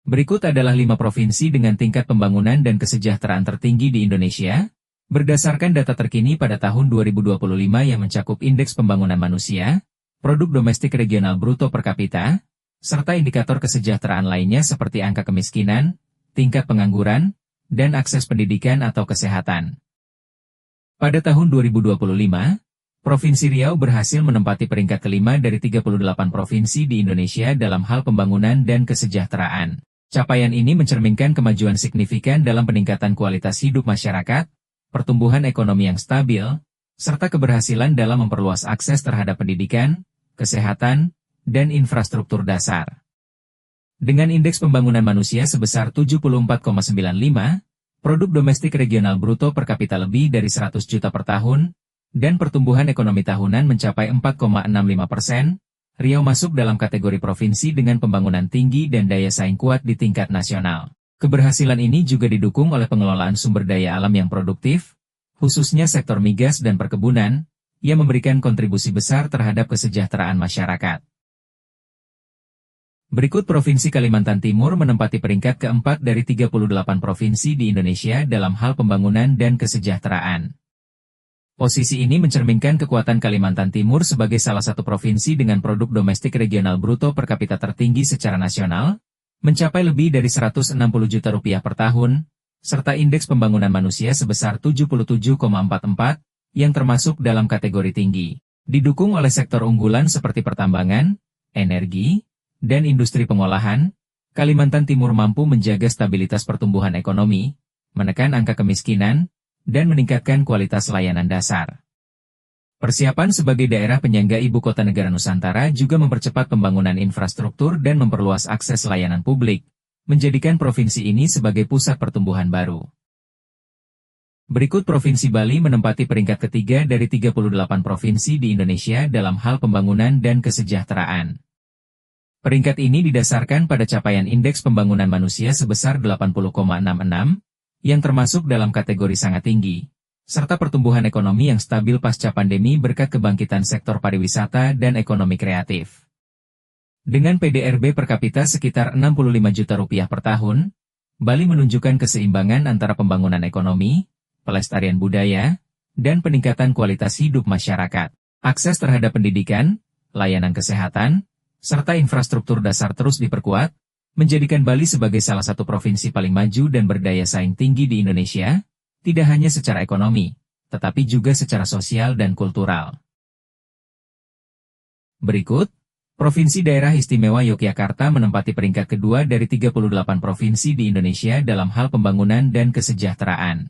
Berikut adalah 5 provinsi dengan tingkat pembangunan dan kesejahteraan tertinggi di Indonesia, berdasarkan data terkini pada tahun 2025 yang mencakup Indeks Pembangunan Manusia, Produk Domestik Regional Bruto per kapita, serta indikator kesejahteraan lainnya seperti angka kemiskinan, tingkat pengangguran, dan akses pendidikan atau kesehatan. Pada tahun 2025, Provinsi Riau berhasil menempati peringkat kelima dari 38 provinsi di Indonesia dalam hal pembangunan dan kesejahteraan. Capaian ini mencerminkan kemajuan signifikan dalam peningkatan kualitas hidup masyarakat, pertumbuhan ekonomi yang stabil, serta keberhasilan dalam memperluas akses terhadap pendidikan, kesehatan, dan infrastruktur dasar. Dengan indeks pembangunan manusia sebesar 74,95, produk domestik regional bruto per kapita lebih dari 100 juta per tahun, dan pertumbuhan ekonomi tahunan mencapai 4,65%, Riau masuk dalam kategori provinsi dengan pembangunan tinggi dan daya saing kuat di tingkat nasional. Keberhasilan ini juga didukung oleh pengelolaan sumber daya alam yang produktif, khususnya sektor migas dan perkebunan, yang memberikan kontribusi besar terhadap kesejahteraan masyarakat. Berikut Provinsi Kalimantan Timur menempati peringkat keempat dari 38 provinsi di Indonesia dalam hal pembangunan dan kesejahteraan. Posisi ini mencerminkan kekuatan Kalimantan Timur sebagai salah satu provinsi dengan produk domestik regional bruto per kapita tertinggi secara nasional, mencapai lebih dari 160 juta rupiah per tahun, serta indeks pembangunan manusia sebesar 77,44, yang termasuk dalam kategori tinggi. Didukung oleh sektor unggulan seperti pertambangan, energi, dan industri pengolahan, Kalimantan Timur mampu menjaga stabilitas pertumbuhan ekonomi, menekan angka kemiskinan, dan meningkatkan kualitas layanan dasar. Persiapan sebagai daerah penyangga ibu kota negara Nusantara juga mempercepat pembangunan infrastruktur dan memperluas akses layanan publik, menjadikan provinsi ini sebagai pusat pertumbuhan baru. Berikut Provinsi Bali menempati peringkat ketiga dari 38 provinsi di Indonesia dalam hal pembangunan dan kesejahteraan. Peringkat ini didasarkan pada capaian Indeks Pembangunan Manusia sebesar 80,66, yang termasuk dalam kategori sangat tinggi, serta pertumbuhan ekonomi yang stabil pasca pandemi berkat kebangkitan sektor pariwisata dan ekonomi kreatif. Dengan PDRB per kapita sekitar 65 juta rupiah per tahun, Bali menunjukkan keseimbangan antara pembangunan ekonomi, pelestarian budaya, dan peningkatan kualitas hidup masyarakat. Akses terhadap pendidikan, layanan kesehatan, serta infrastruktur dasar terus diperkuat, menjadikan Bali sebagai salah satu provinsi paling maju dan berdaya saing tinggi di Indonesia, tidak hanya secara ekonomi, tetapi juga secara sosial dan kultural. Berikut, Provinsi Daerah Istimewa Yogyakarta menempati peringkat kedua dari 38 provinsi di Indonesia dalam hal pembangunan dan kesejahteraan.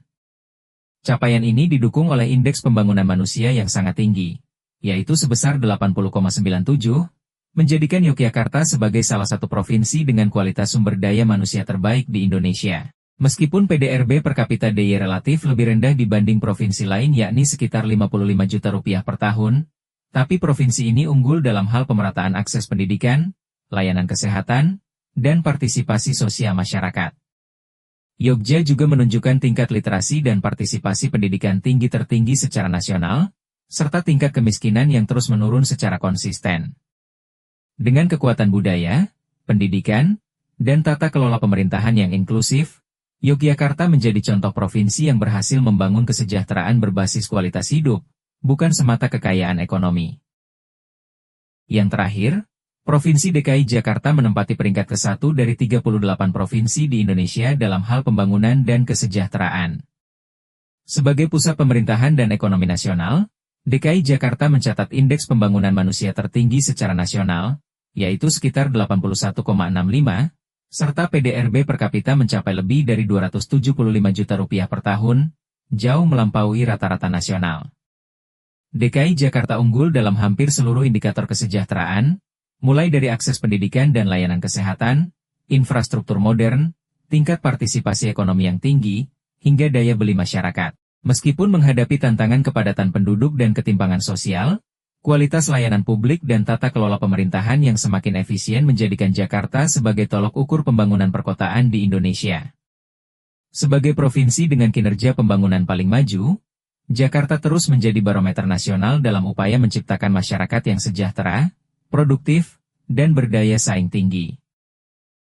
Capaian ini didukung oleh Indeks Pembangunan Manusia yang sangat tinggi, yaitu sebesar 80,97, menjadikan Yogyakarta sebagai salah satu provinsi dengan kualitas sumber daya manusia terbaik di Indonesia. Meskipun PDRB per kapita DIY relatif lebih rendah dibanding provinsi lain yakni sekitar 55 juta rupiah per tahun, tapi provinsi ini unggul dalam hal pemerataan akses pendidikan, layanan kesehatan, dan partisipasi sosial masyarakat. Yogyakarta juga menunjukkan tingkat literasi dan partisipasi pendidikan tinggi tertinggi secara nasional, serta tingkat kemiskinan yang terus menurun secara konsisten. Dengan kekuatan budaya, pendidikan, dan tata kelola pemerintahan yang inklusif, Yogyakarta menjadi contoh provinsi yang berhasil membangun kesejahteraan berbasis kualitas hidup, bukan semata kekayaan ekonomi. Yang terakhir, Provinsi DKI Jakarta menempati peringkat ke-1 dari 38 provinsi di Indonesia dalam hal pembangunan dan kesejahteraan. Sebagai pusat pemerintahan dan ekonomi nasional, DKI Jakarta mencatat indeks pembangunan manusia tertinggi secara nasional, yaitu sekitar 81,65, serta PDRB per kapita mencapai lebih dari 275 juta rupiah per tahun, jauh melampaui rata-rata nasional. DKI Jakarta unggul dalam hampir seluruh indikator kesejahteraan, mulai dari akses pendidikan dan layanan kesehatan, infrastruktur modern, tingkat partisipasi ekonomi yang tinggi, hingga daya beli masyarakat. Meskipun menghadapi tantangan kepadatan penduduk dan ketimpangan sosial, kualitas layanan publik dan tata kelola pemerintahan yang semakin efisien menjadikan Jakarta sebagai tolok ukur pembangunan perkotaan di Indonesia. Sebagai provinsi dengan kinerja pembangunan paling maju, Jakarta terus menjadi barometer nasional dalam upaya menciptakan masyarakat yang sejahtera, produktif, dan berdaya saing tinggi.